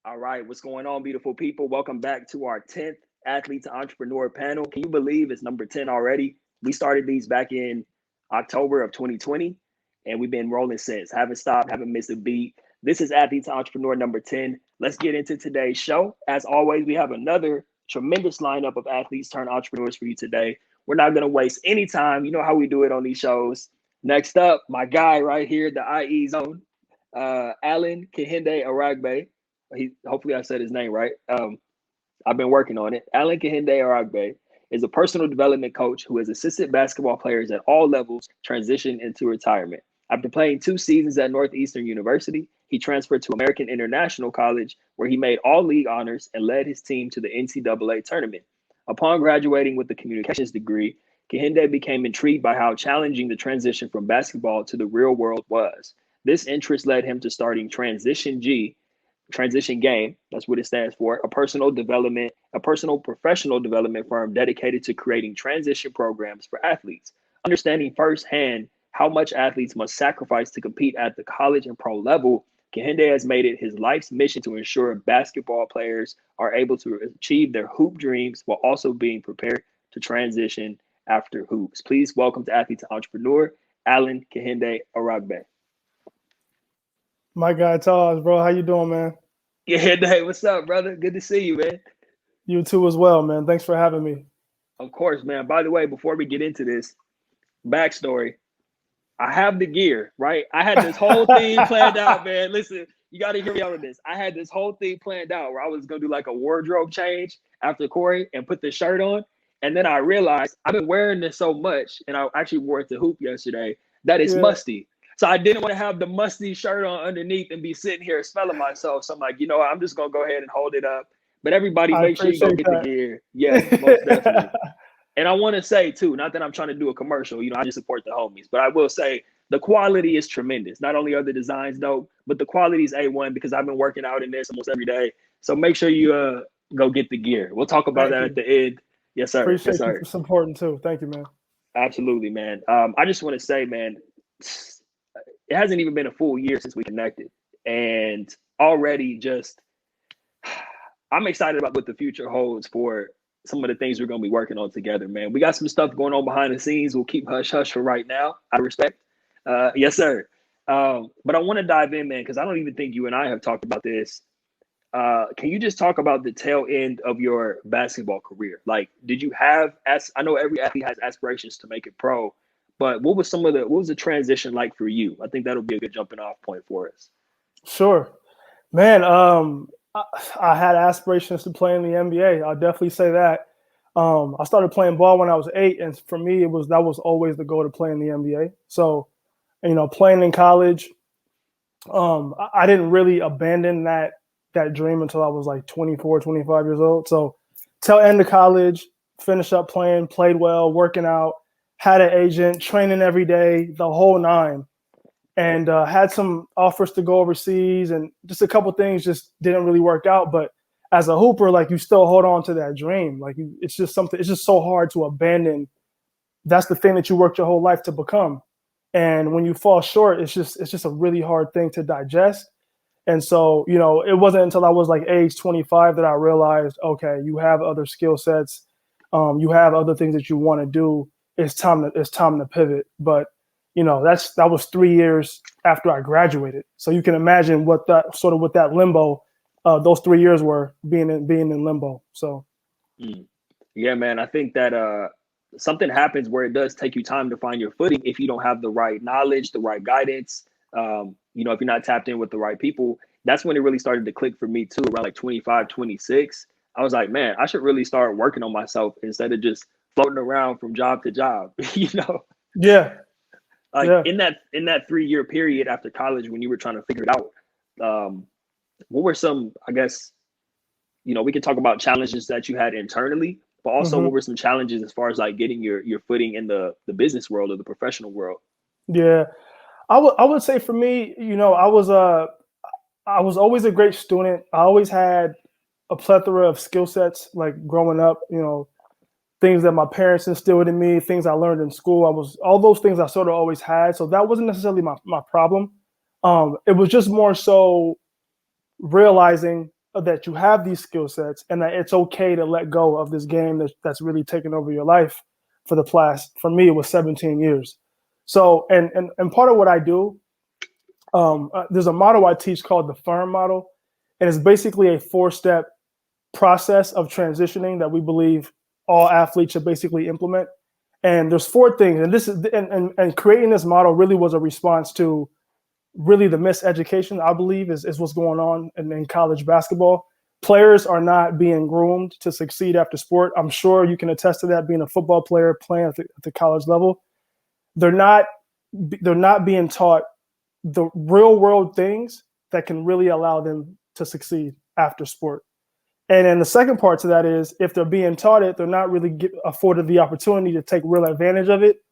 All right, what's going on, beautiful people? Welcome back to our 10th Athlete to Entrepreneur panel. Can you believe it's number 10 already? We started these back in October of 2020, and we've been rolling since. Haven't stopped, haven't missed a beat. This is Athlete to Entrepreneur number 10. Let's get into today's show. As always, we have another tremendous lineup of athletes turned entrepreneurs for you today. We're not going to waste any time. You know how we do it on these shows. Next up, my guy right here, the IE zone, Allen Kehinde Aragbaye. Hopefully I said his name right. I've been working on it. Allen Kehinde Aragbaye is a personal development coach who has assisted basketball players at all levels transition into retirement. After playing 2 seasons at Northeastern University, he transferred to American International College, where he made all league honors and led his team to the NCAA tournament. Upon graduating with a communications degree, Kehinde became intrigued by how challenging the transition from basketball to the real world was. This interest led him to starting Transition Game, that's what it stands for, a personal professional development firm dedicated to creating transition programs for athletes. Understanding firsthand how much athletes must sacrifice to compete at the college and pro level, Kehinde has made it his life's mission to ensure basketball players are able to achieve their hoop dreams while also being prepared to transition after hoops. Please welcome to Athlete to Entrepreneur, Allen Kehinde Aragbaye. My guy Taj, bro, how you doing, man? Yeah, hey, what's up, brother? Good to see you, man. You too as well, man. Thanks for having me. Of course, man. By the way, before we get into this, backstory, I have the gear, right? I had this whole thing planned out, man. Listen, you got to hear me out on this. I had this whole thing planned out where I was going to do like a wardrobe change after Corey and put the shirt on. And then I realized I've been wearing this so much, and I actually wore it to hoop yesterday, that it's musty. So I didn't want to have the musty shirt on underneath and be sitting here smelling myself. So I'm like, you know what? I'm just going to go ahead and hold it up. But everybody, make sure you go get the gear. Yes, most definitely. And I want to say, too, not that I'm trying to do a commercial. You know, I just support the homies. But I will say the quality is tremendous. Not only are the designs dope, but the quality is A1 because I've been working out in this almost every day. So make sure you go get the gear. We'll talk about that at the end. Yes, sir. Appreciate you for supporting, too. Thank you, man. Absolutely, man. I just want to say, man, it hasn't even been a full year since we connected. And already I'm excited about what the future holds for some of the things we're going to be working on together, man. We got some stuff going on behind the scenes. We'll keep hush-hush for right now, out of respect. Yes, sir. But I want to dive in, man, because I don't even think you and I have talked about this. Can you just talk about the tail end of your basketball career? Like, did you have, I know every athlete has aspirations to make it pro, but what was the transition like for you? I think that'll be a good jumping off point for us. Sure. Man, I had aspirations to play in the NBA. I'll definitely say that. I started playing ball when I was 8, and for me, that was always the goal to play in the NBA. So, you know, playing in college, I didn't really abandon that dream until I was like 24, 25 years old. So till end of college, finished up playing, played well, working out, had an agent, training every day, the whole 9. And had some offers to go overseas, and just a couple things just didn't really work out. But as a hooper, like, you still hold on to that dream. Like, it's just so hard to abandon. That's the thing that you worked your whole life to become. And when you fall short, it's just a really hard thing to digest. And so, you know, it wasn't until I was like age 25 that I realized, okay, you have other skill sets. You have other things that you want to do. It's time to pivot. But you know, that was 3 years after I graduated. So you can imagine what that limbo, those 3 years were being in limbo. So, yeah, man, I think that something happens where it does take you time to find your footing if you don't have the right knowledge, the right guidance. You know, if you're not tapped in with the right people, that's when it really started to click for me too. Around like 25, 26, I was like, man, I should really start working on myself instead of just floating around from job to job. You know? Yeah. In that 3-year period after college, when you were trying to figure it out, what were some, I guess, you know, we can talk about challenges that you had internally, but also what were some challenges as far as like getting your footing in the business world or the professional world? Yeah, I would say for me, you know, I was always a great student. I always had a plethora of skill sets, like growing up, you know, things that my parents instilled in me, things I learned in school. All those things I sort of always had. So that wasn't necessarily my problem. It was just more so realizing that you have these skill sets and that it's okay to let go of this game that's really taken over your life for the past, for me, it was 17 years. So, and part of what I do, there's a model I teach called the FIRM model, and it's basically a 4-step process of transitioning that we believe all athletes should basically implement. And there's 4 things, and this is and creating this model really was a response to really the miseducation, I believe, is what's going on in college basketball. Players are not being groomed to succeed after sport. I'm sure you can attest to that, being a football player playing at the college level. They're not being taught the real world things that can really allow them to succeed after sport. And then the second part to that is, if they're being taught it, they're not really afforded the opportunity to take real advantage of it,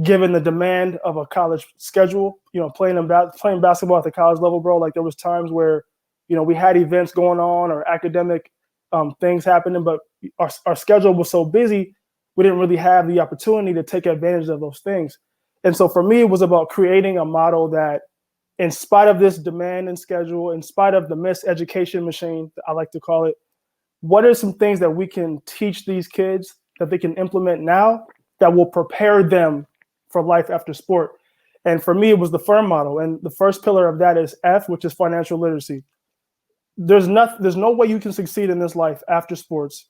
given the demand of a college schedule. You know, playing basketball at the college level, bro. Like, there was times where, you know, we had events going on or academic things happening, but our schedule was so busy, we didn't really have the opportunity to take advantage of those things. And so for me, it was about creating a model that, in spite of this demand and schedule, in spite of the miseducation machine, I like to call it, what are some things that we can teach these kids that they can implement now that will prepare them for life after sport? And for me, it was the FIRM model. And the first pillar of that is F, which is financial literacy. There's no way you can succeed in this life after sports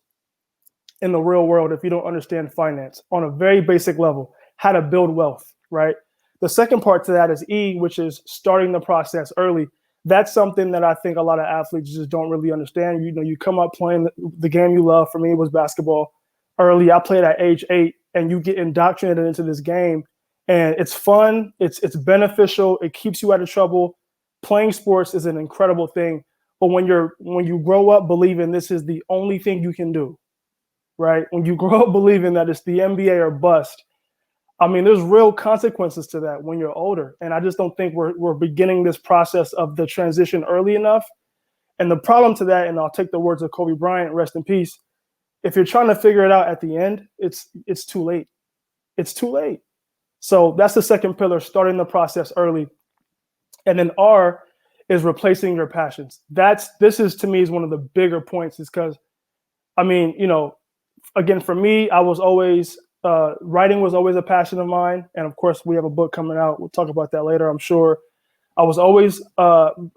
in the real world if you don't understand finance on a very basic level, how to build wealth, right? The second part to that is E, which is starting the process early. That's something that I think a lot of athletes just don't really understand. You know, you come up playing the game you love. For me, it was basketball early. I played at age 8, and you get indoctrinated into this game, and it's fun. It's beneficial. It keeps you out of trouble. Playing sports is an incredible thing. But when you grow up believing this is the only thing you can do, right? When you grow up believing that it's the NBA or bust, I mean, there's real consequences to that when you're older. And I just don't think we're beginning this process of the transition early enough. And the problem to that, and I'll take the words of Kobe Bryant, rest in peace, if you're trying to figure it out at the end, it's too late. It's too late. So that's the second pillar, starting the process early. And then R is replacing your passions. This is, to me, is one of the bigger points, is because, I mean, you know, again, for me, I was always, writing was always a passion of mine. And of course, we have a book coming out. We'll talk about that later, I'm sure. I was always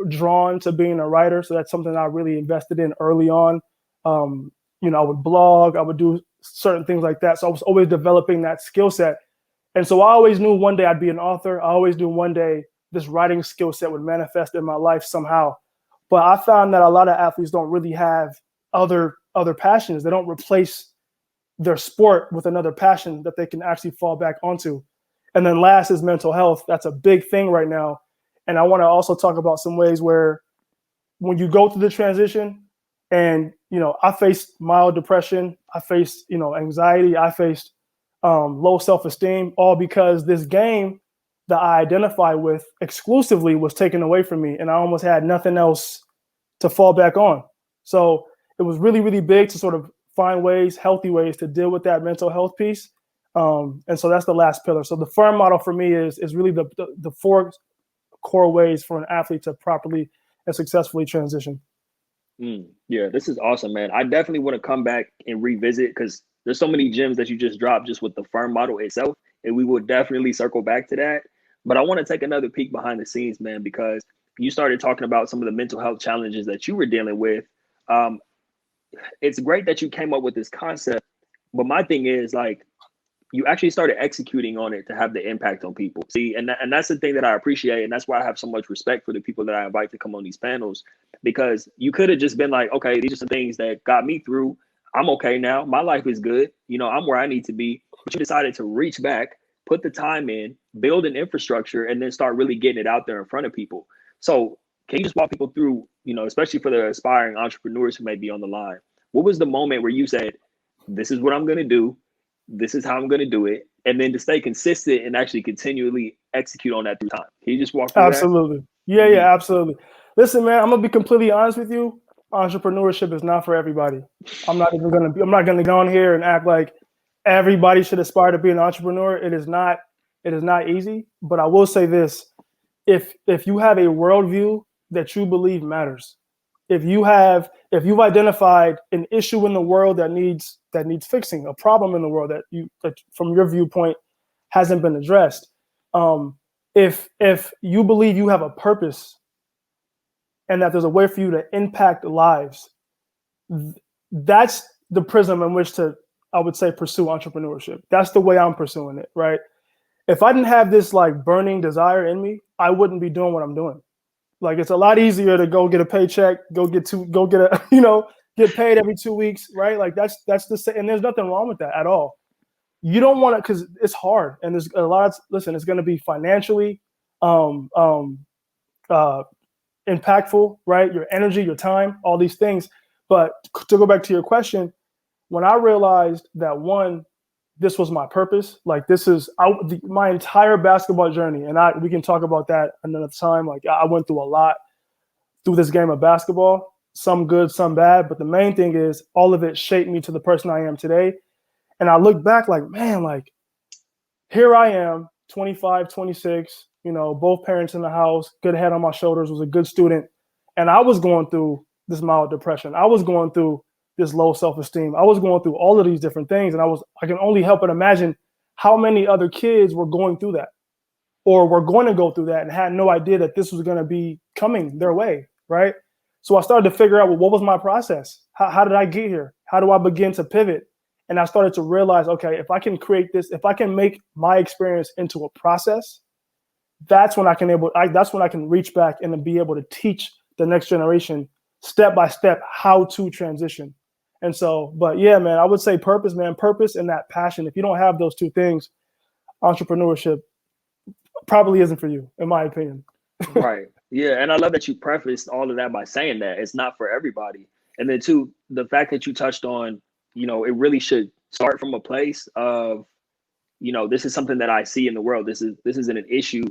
drawn to being a writer. So that's something I really invested in early on. You know, I would blog, I would do certain things like that. So I was always developing that skill set. And so I always knew one day I'd be an author. I always knew one day this writing skill set would manifest in my life somehow. But I found that a lot of athletes don't really have other passions. They don't replace their sport with another passion that they can actually fall back onto. And then last is mental health. That's a big thing right now. And I want to also talk about some ways where, when you go through the transition, and, you know, I faced mild depression, I faced, you know, anxiety, I faced low self-esteem, all because this game that I identify with exclusively was taken away from me, and I almost had nothing else to fall back on. So it was really, really big to sort of find ways, healthy ways, to deal with that mental health piece. And so that's the last pillar. So the FIRM model for me is really the 4 core ways for an athlete to properly and successfully transition. Yeah, this is awesome, man. I definitely want to come back and revisit, because there's so many gems that you just dropped just with the FIRM model itself, and we will definitely circle back to that. But I want to take another peek behind the scenes, man, because you started talking about some of the mental health challenges that you were dealing with. It's great that you came up with this concept, but my thing is, like, you actually started executing on it to have the impact on people. See, and that's the thing that I appreciate, and that's why I have so much respect for the people that I invite to come on these panels, because you could have just been like, okay, these are some things that got me through. I'm okay now. My life is good. You know, I'm where I need to be. But you decided to reach back, put the time in, build an infrastructure, and then start really getting it out there in front of people. So can you just walk people through, you know, especially for the aspiring entrepreneurs who may be on the line, what was the moment where you said, this is what I'm going to do, this is how I'm going to do it, and then to stay consistent and actually continually execute on that through time? Can you just walk through Absolutely. that? Yeah, absolutely. Listen, man, I'm going to be completely honest with you. Entrepreneurship is not for everybody. I'm not going to go on here and act like everybody should aspire to be an entrepreneur. It is not easy, but I will say this. If you have a worldview that you believe matters, If you've identified an issue in the world that needs fixing, a problem in the world that from your viewpoint hasn't been addressed, if you believe you have a purpose and that there's a way for you to impact lives, that's the prism in which to, I would say, pursue entrepreneurship. That's the way I'm pursuing it, right? If I didn't have this like burning desire in me, I wouldn't be doing what I'm doing. Like, it's a lot easier to go get a paycheck, get paid every 2 weeks, right? Like that's and there's nothing wrong with that at all. You don't want to, because it's hard, and there's a lot. Listen, it's going to be financially impactful, right? Your energy, your time, all these things. But to go back to your question, when I realized that, one, this was my purpose, like this is my entire basketball journey, and we can talk about that another time. Like, I went through a lot through this game of basketball, some good, some bad, but the main thing is all of it shaped me to the person I am today. And I look back like, man, like here I am, 25, 26, both parents in the house, good head on my shoulders, was a good student. And I was going through this mild depression. I was going through this low self-esteem. I was going through all of these different things. And I can only help but imagine how many other kids were going through that or were going to go through that and had no idea that this was going to be coming their way, right? So I started to figure out, well, what was my process? How did I get here? How do I begin to pivot? And I started to realize, okay, if I can create this, if I can make my experience into a process, that's when I can reach back and be able to teach the next generation step by step how to transition. And so, but yeah, man, I would say purpose and that passion. If you don't have those two things, entrepreneurship probably isn't for you, in my opinion. Right. Yeah. And I love that you prefaced all of that by saying that it's not for everybody. And then too, the fact that you touched on, it really should start from a place of, this is something that I see in the world. This isn't an issue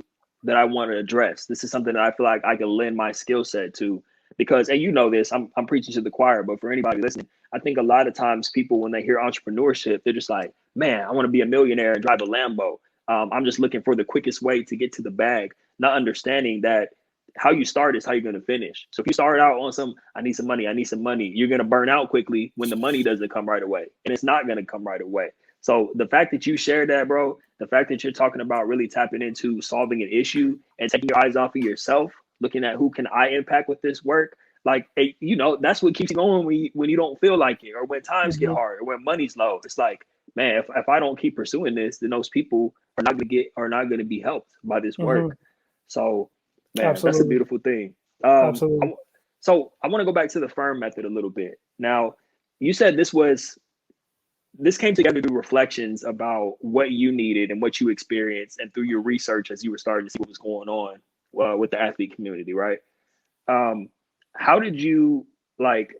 that I want to address. This is something that I feel like I can lend my skill set to, because, and this, I'm preaching to the choir, but for anybody listening, I think a lot of times people, when they hear entrepreneurship, they're just like, man, I want to be a millionaire and drive a Lambo. I'm just looking for the quickest way to get to the bag, not understanding that how you start is how you're going to finish. So if you start out on I need some money, you're going to burn out quickly when the money doesn't come right away, and it's not going to come right away. So the fact that you shared that, bro, the fact that you're talking about really tapping into solving an issue and taking your eyes off of yourself, looking at who can I impact with this work, like, that's what keeps you going when you don't feel like it, or when times get hard, or when money's low. It's like, man, if I don't keep pursuing this, then those people are not going to be helped by this work. So, man, Absolutely. That's a beautiful thing. Absolutely. So I want to go back to the firm method a little bit. Now, you said this came together through reflections about what you needed and what you experienced, and through your research as you were starting to see what was going on with the athlete community, right? How did you, like,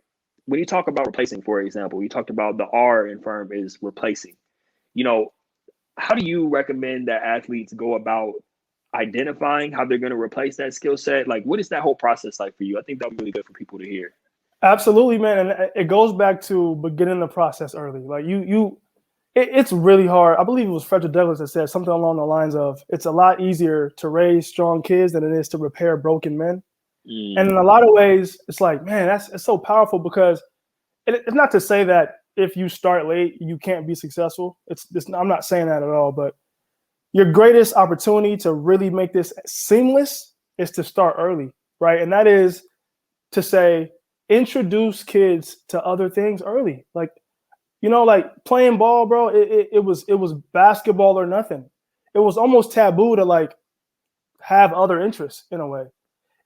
when you talk about replacing, for example, you talked about the R in firm is replacing. How do you recommend that athletes go about identifying how they're going to replace that skill set? Like, what is that whole process like for you? I think that would be really good for people to hear. Absolutely, man. And it goes back to beginning the process early. Like it's really hard. I believe it was Frederick Douglass that said something along the lines of, it's a lot easier to raise strong kids than it is to repair broken men. And in a lot of ways, it's like, man, it's so powerful, because it's not to say that if you start late, you can't be successful. I'm not saying that at all, but your greatest opportunity to really make this seamless is to start early, right? And that is to say, introduce kids to other things early. Like, like playing ball, bro, it was basketball or nothing. It was almost taboo to like have other interests in a way.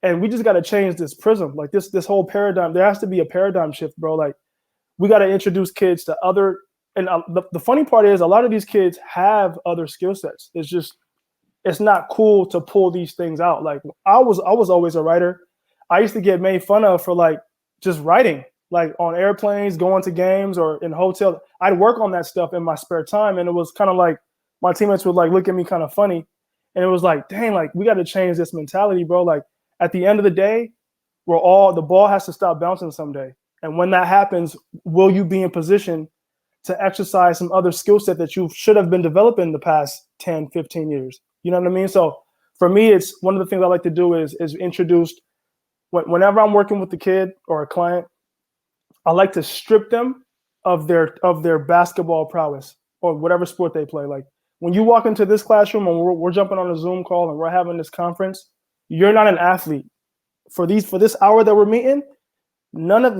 And we just got to change this prism, like this whole paradigm. There has to be a paradigm shift, bro. Like, we got to introduce kids to other. And the funny part is, a lot of these kids have other skill sets. It's not cool to pull these things out. Like, I was always a writer. I used to get made fun of for like just writing, like on airplanes, going to games, or in hotels. I'd work on that stuff in my spare time, and it was kind of like my teammates would like look at me kind of funny, and it was like, dang, like we got to change this mentality, bro. Like, at the end of the day, the ball has to stop bouncing someday. And when that happens, will you be in position to exercise some other skill set that you should have been developing the past 10, 15 years? You know what I mean? So for me, it's one of the things I like to do is introduce whenever I'm working with a kid or a client, I like to strip them of their basketball prowess or whatever sport they play. Like when you walk into this classroom and we're jumping on a Zoom call and we're having this conference, you're not an athlete. For this hour that we're meeting, none of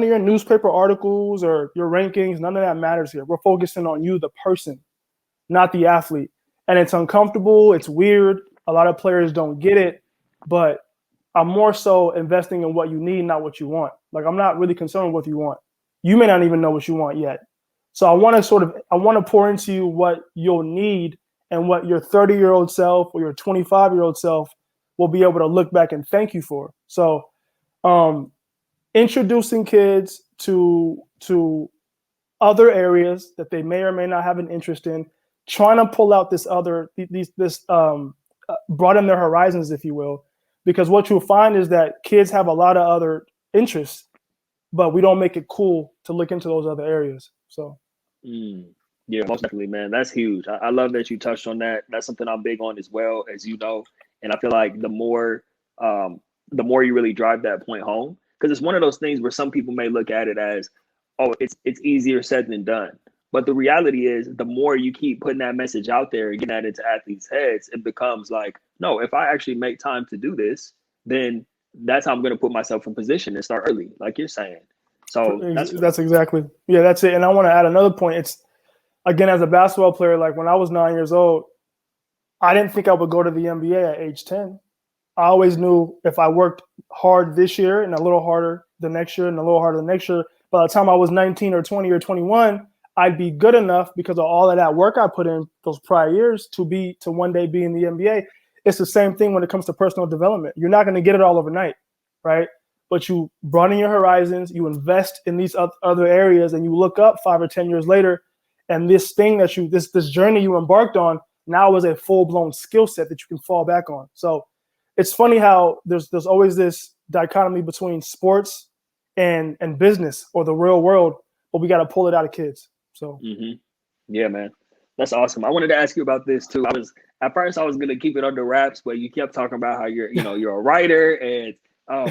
your newspaper articles or your rankings, none of that matters here. We're focusing on you, the person, not the athlete. And it's uncomfortable. It's weird. A lot of players don't get it, but I'm more so investing in what you need, not what you want. Like I'm not really concerned with what you want. You may not even know what you want yet. So I want to pour into you what you'll need and what your 30-year-old self or your 25-year-old self will be able to look back and thank you for. So introducing kids to other areas that they may or may not have an interest in, trying to pull out broaden their horizons, if you will, because what you'll find is that kids have a lot of other interests, but we don't make it cool to look into those other areas. So, yeah, most definitely, man. That's huge. I love that you touched on that. That's something I'm big on as well, as you know. And I feel like the more you really drive that point home, because it's one of those things where some people may look at it as, oh, it's easier said than done. But the reality is, the more you keep putting that message out there and getting that into athletes' heads, it becomes like, no, if I actually make time to do this, then that's how I'm going to put myself in position and start early, like you're saying. So that's exactly, yeah, that's it. And I want to add another point. It's, again, as a basketball player, like when I was 9 years old, I didn't think I would go to the NBA at age 10. I always knew if I worked hard this year and a little harder the next year and a little harder the next year, by the time I was 19 or 20 or 21, I'd be good enough because of all of that work I put in those prior years to one day be in the NBA. It's the same thing when it comes to personal development. You're not going to get it all overnight, right? But you broaden your horizons, you invest in these other areas, and you look up 5 or 10 years later, and this thing that this journey you embarked on now is a full-blown skill set that you can fall back on. So it's funny how there's always this dichotomy between sports and business or the real world, but we got to pull it out of kids. So, yeah, man, that's awesome. I wanted to ask you about this too. At first I was gonna keep it under wraps, but you kept talking about how you're a writer, and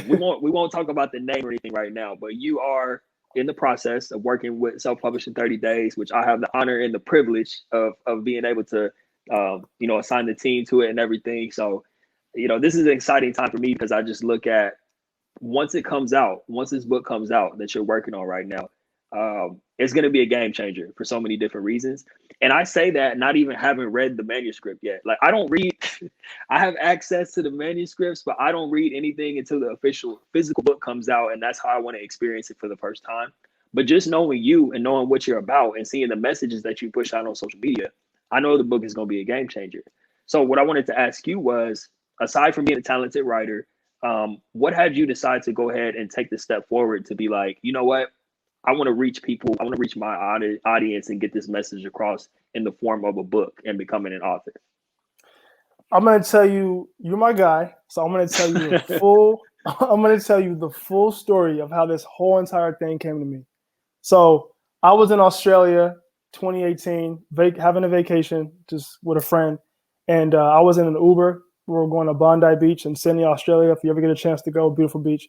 we won't talk about the name or anything right now. But you are in the process of working with Self-Publishing 30 Days, which I have the honor and the privilege of being able to assign the team to it and everything. So, this is an exciting time for me because I just look at once this book comes out that you're working on right now. It's going to be a game changer for so many different reasons. And I say that not even having read the manuscript yet. Like I don't read, I have access to the manuscripts, but I don't read anything until the official physical book comes out. And that's how I want to experience it for the first time. But just knowing you and knowing what you're about and seeing the messages that you push out on social media, I know the book is going to be a game changer. So what I wanted to ask you was, aside from being a talented writer, what had you decide to go ahead and take the step forward to be like, you know what? I want to reach people. I want to reach my audience and get this message across in the form of a book and becoming an author. I'm going to tell you, you're my guy. So I'm going to tell you the full story of how this whole entire thing came to me. So I was in Australia, 2018, having a vacation just with a friend. And I was in an Uber. We were going to Bondi Beach in Sydney, Australia. If you ever get a chance to go, beautiful beach.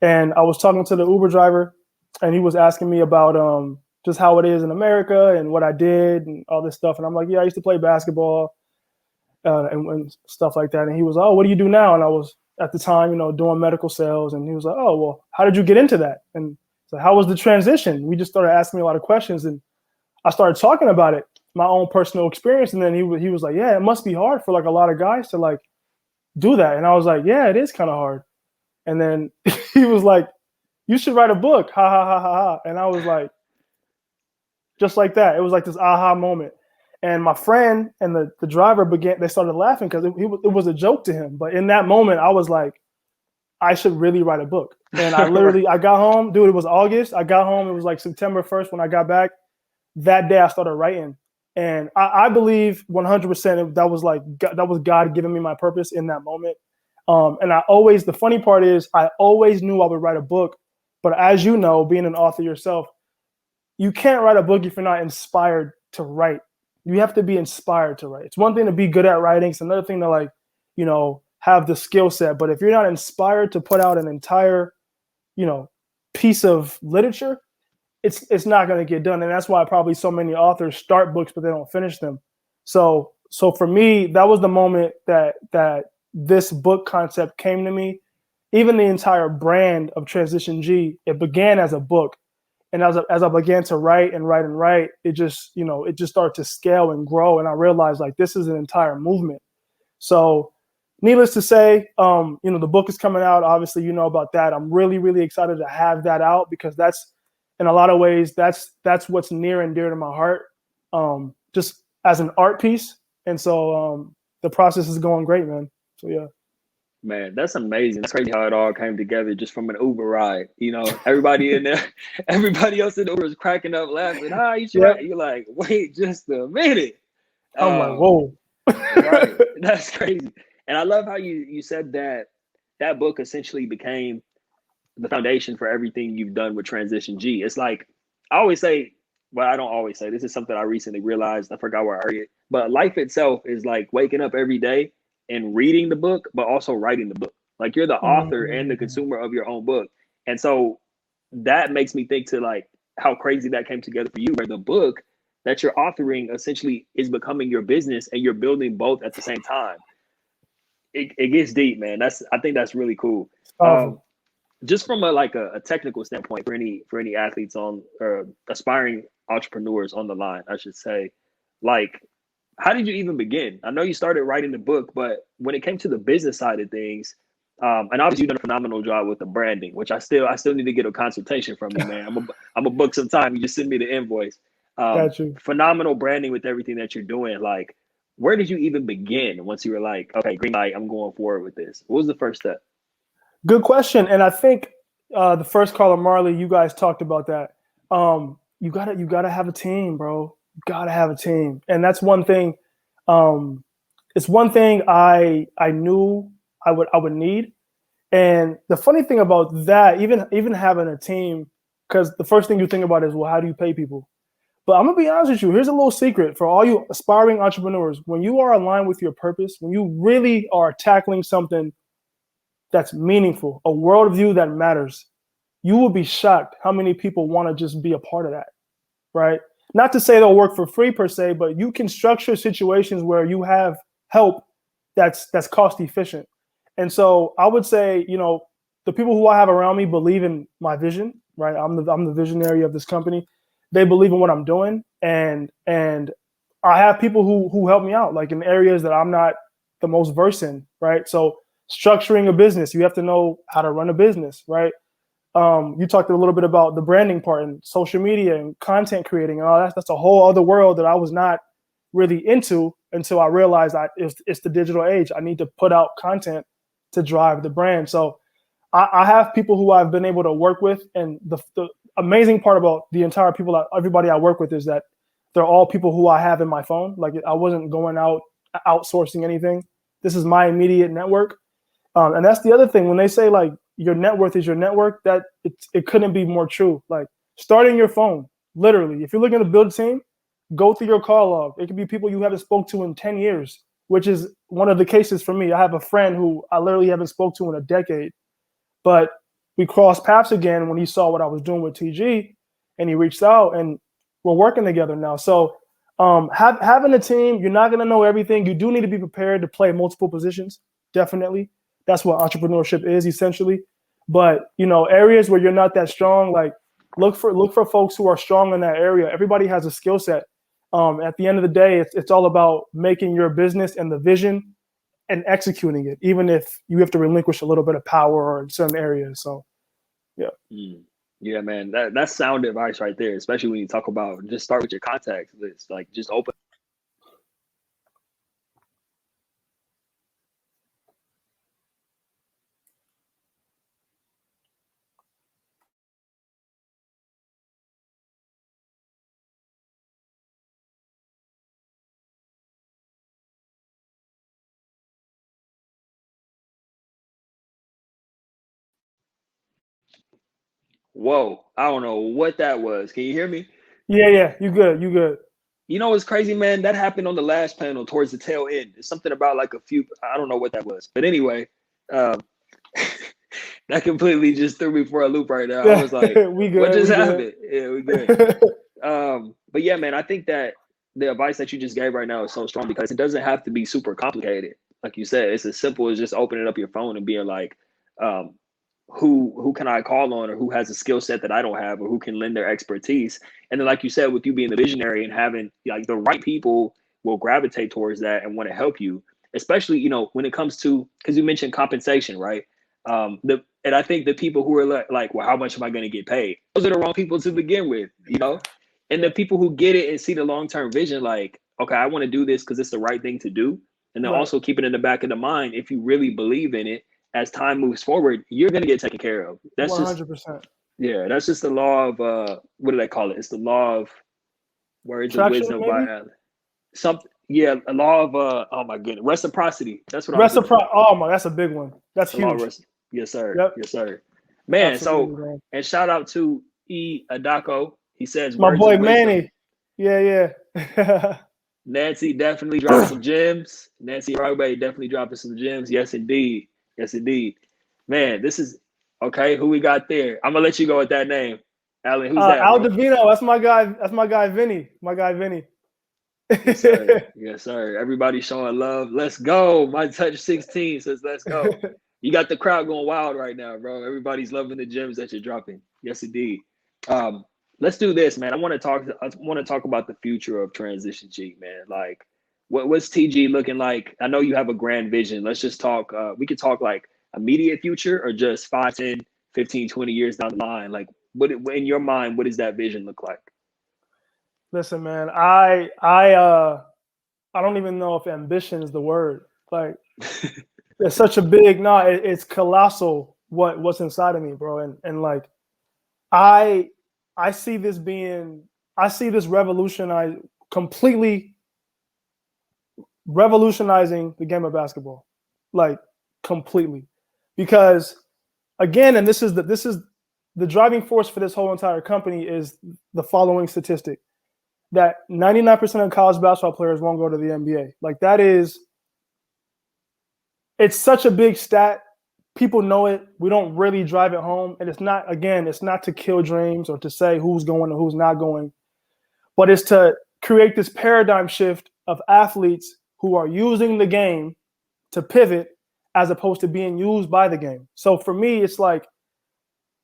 And I was talking to the Uber driver, and he was asking me about just how it is in America and what I did and all this stuff. And I'm like, yeah, I used to play basketball and stuff like that. And he was, oh, what do you do now? And I was at the time, doing medical sales. And he was like, oh, well, how did you get into that? And so how was the transition? We just started asking me a lot of questions, and I started talking about it, my own personal experience. And then he was like, yeah, it must be hard for like a lot of guys to like do that. And I was like, yeah, it is kind of hard. And then he was like, you should write a book. Ha, ha, ha, ha, ha. And I was like, just like that. It was like this aha moment. And my friend and the driver they started laughing because it was a joke to him. But in that moment, I was like, I should really write a book. And I got home, dude, it was August. I got home. It was like September 1st when I got back. That day I started writing. And I believe 100% that was God giving me my purpose in that moment. And the funny part is I always knew I would write a book. But as you know, being an author yourself, you can't write a book if you're not inspired to write. You have to be inspired to write. It's one thing to be good at writing. It's another thing to have the skill set. But if you're not inspired to put out an entire, piece of literature, it's not going to get done. And that's why probably so many authors start books, but they don't finish them. So for me, that was the moment that this book concept came to me. Even the entire brand of Transition G, it began as a book. And as I began to write, it just started to scale and grow. And I realized like this is an entire movement. So needless to say, the book is coming out. Obviously, you know about that. I'm really, really excited to have that out because that's, in a lot of ways, that's what's near and dear to my heart, just as an art piece. And so the process is going great, man. So, yeah. Man, that's amazing. That's crazy how it all came together just from an Uber ride. Everybody in there, everybody else in the Uber was cracking up, laughing. Hi, you should write. You're like, wait just a minute. I'm like, whoa. Right. That's crazy. And I love how you said that book essentially became the foundation for everything you've done with Transition G. It's like, I always say, well, I don't always say, this is something I recently realized. I forgot where I heard it. But life itself is like waking up every day and reading the book, but also writing the book. Like you're the author and the consumer of your own book. And so that makes me think to like how crazy that came together for you, where the book that you're authoring essentially is becoming your business and you're building both at the same time. It gets deep, man. I think that's really cool. Just from a technical standpoint for any athletes on or aspiring entrepreneurs on the line, I should say, like, how did you even begin? I know you started writing the book, but when it came to the business side of things, and obviously you've done a phenomenal job with the branding, which I still need to get a consultation from you, man. I'm a book sometime. You just send me the invoice. Got you. Phenomenal branding with everything that you're doing. Like, where did you even begin once you were like, okay, green light, I'm going forward with this? What was the first step? Good question. And I think the first caller, Marley, you guys talked about that. You gotta have a team, bro. You gotta have a team. And that's one thing. It's one thing I knew I would need. And the funny thing about that, even having a team, because the first thing you think about is, well, how do you pay people? But I'm gonna be honest with you. Here's a little secret for all you aspiring entrepreneurs. When you are aligned with your purpose, when you really are tackling something that's meaningful, a worldview that matters, you will be shocked how many people want to just be a part of that, right? Not to say they'll work for free per se, but you can structure situations where you have help that's cost efficient. And so I would say, the people who I have around me believe in my vision, right? I'm the visionary of this company. They believe in what I'm doing, and I have people who help me out, like in areas that I'm not the most versed in, right? So structuring a business, you have to know how to run a business, right? You talked a little bit about the branding part and social media and content creating and all that. That's a whole other world that I was not really into until I realized it's the digital age. I need to put out content to drive the brand. So I have people who I've been able to work with, and the amazing part about the entire everybody I work with is that they're all people who I have in my phone. Like I wasn't going out outsourcing anything. This is my immediate network. And that's the other thing when they say like your net worth is your network, that it couldn't be more true. Like starting your phone, literally, if you're looking to build a team, go through your call log. It could be people you haven't spoke to in 10 years, which is one of the cases for me. I have a friend who I literally haven't spoke to in a decade, but we crossed paths again when he saw what I was doing with TG, and he reached out, and we're working together now. So having a team, you're not going to know everything. You do need to be prepared to play multiple positions, definitely. That's what entrepreneurship is essentially. But areas where you're not that strong, like look for folks who are strong in that area. Everybody has a skill set. At the end of the day, it's all about making your business and the vision and executing it, even if you have to relinquish a little bit of power in certain areas. So, yeah. Yeah, man, that's sound advice right there, especially when you talk about just start with your contacts list, like just open. Whoa, I don't know what that was. Can you hear me? Yeah. You good. You know what's crazy, man? That happened on the last panel towards the tail end. It's something about like a few, I don't know what that was. But anyway, um, that completely just threw me for a loop right now. I Yeah, was like, we what good. just We happened? Yeah, we good. good. But yeah, man, I think that the advice that you just gave right now is so strong because it doesn't have to be super complicated. Like you said, it's as simple as just opening up your phone and being like, um, who can I call on, or who has a skill set that I don't have, or who can lend their expertise. And then, like you said, with you being the visionary and having like the right people will gravitate towards that and want to help you, especially, when it comes to, because you mentioned compensation, right? And I think the people who are like, well, how much am I going to get paid? Those are the wrong people to begin with. And the people who get it and see the long-term vision, like, okay, I want to do this because it's the right thing to do. And then Right. also keep it in the back of the mind, if you really believe in it, as time moves forward, you're going to get taken care of. That's just, 100%. yeah, that's just the law of, what do they call it? It's the law of words of Traction, wisdom by maybe? something. Yeah, a law of, oh my goodness, reciprocity. That's what I was looking Reciprocity. for. Oh, my, that's a big one. That's The law of huge. reciprocity. Yes, sir. Yep. Yes, sir. Man, Absolutely, so, man. and shout out to E. Adako. He says My words of boy wisdom. Manny. Yeah. Nancy definitely dropped some gems. Nancy Aragbay definitely dropping some gems. Yes, indeed. Yes, indeed. Man, this is okay. Who we got there? I'm gonna let you go with that name, Allen. Who's that, Al bro? Davino. That's my guy. That's my guy, Vinny. My guy, Vinny. Yes, sir. Yes, sir. Everybody showing love. Let's go. My touch 16 says let's go. You got the crowd going wild right now, bro. Everybody's loving the gems that you're dropping. Yes, indeed. Um, let's do this, man. I want to talk about the future of Transition G, man. Like, what's TG looking like? I know you have a grand vision. Let's just talk. We could talk like immediate future or just 5, 10, 15, 20 years down the line. Like, in your mind, what does that vision look like? Listen, man. I don't even know if ambition is the word. Like, it's such a big it's colossal what's inside of me, bro. And like, I see this completely revolutionizing the game of basketball, like completely, because again, and this is the driving force for this whole entire company is the following statistic: that 99% of college basketball players won't go to the NBA. Like, it's such a big stat. People know it. We don't really drive it home. And it's not to kill dreams or to say who's going and who's not going, but it's to create this paradigm shift of athletes who are using the game to pivot as opposed to being used by the game. So for me, it's like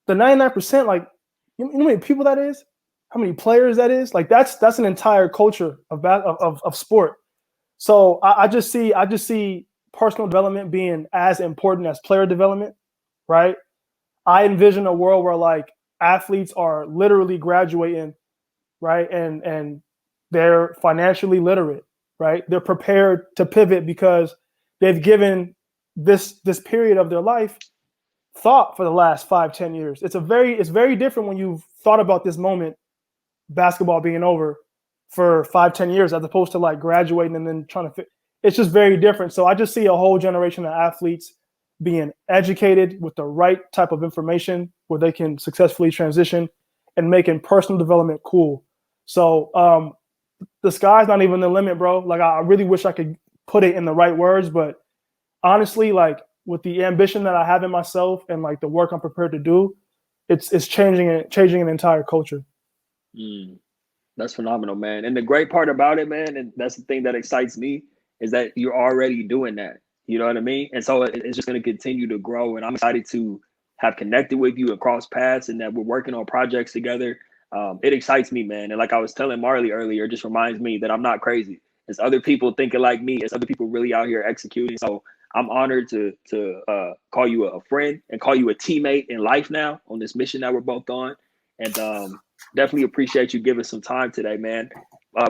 the 99%, like, you know how many people that is? How many players that is? Like, that's an entire culture of sport. So I just see personal development being as important as player development, right? I envision a world where like athletes are literally graduating, right? And they're financially literate, right? They're prepared to pivot because they've given this period of their life thought for the last 5-10 years. It's very different when you've thought about this moment, basketball being over, for 5-10 years, as opposed to like graduating and then trying to fit. It's just very different. So I just see a whole generation of athletes being educated with the right type of information where they can successfully transition and making personal development cool. So the sky's not even the limit, bro. Like, I really wish I could put it in the right words, but honestly, like, with the ambition that I have in myself and like the work I'm prepared to do, it's changing an entire culture. That's phenomenal, man. And the great part about it, man, and that's the thing that excites me, is that you're already doing that. You know what I mean? And so it's just going to continue to grow. And I'm excited to have connected with you and cross paths and that we're working on projects together. It excites me, man. And like I was telling Marley earlier, it just reminds me that I'm not crazy. It's other people thinking like me. It's other people really out here executing. So I'm honored to call you a friend and call you a teammate in life now on this mission that we're both on. And definitely appreciate you giving some time today, man.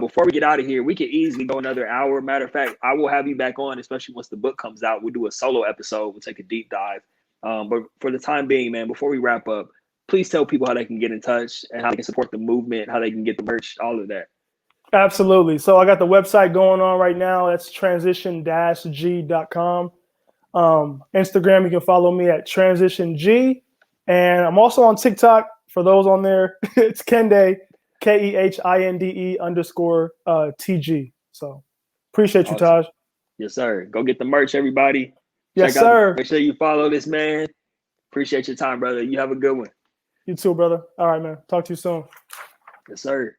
Before we get out of here, we could easily go another hour. Matter of fact, I will have you back on, especially once the book comes out. We'll do a solo episode. We'll take a deep dive. But for the time being, man, before we wrap up, please tell people how they can get in touch and how they can support the movement, how they can get the merch, all of that. Absolutely. So I got the website going on right now. That's transition-g.com. Instagram, you can follow me at transition-g. And I'm also on TikTok. For those on there, it's Kehinde. KEHINDE_TG. So appreciate you, Taj. Yes, sir. Go get the merch, everybody. Yes, sir. Make sure you follow this man. Appreciate your time, brother. You have a good one. You too, brother. All right, man. Talk to you soon. Yes, sir.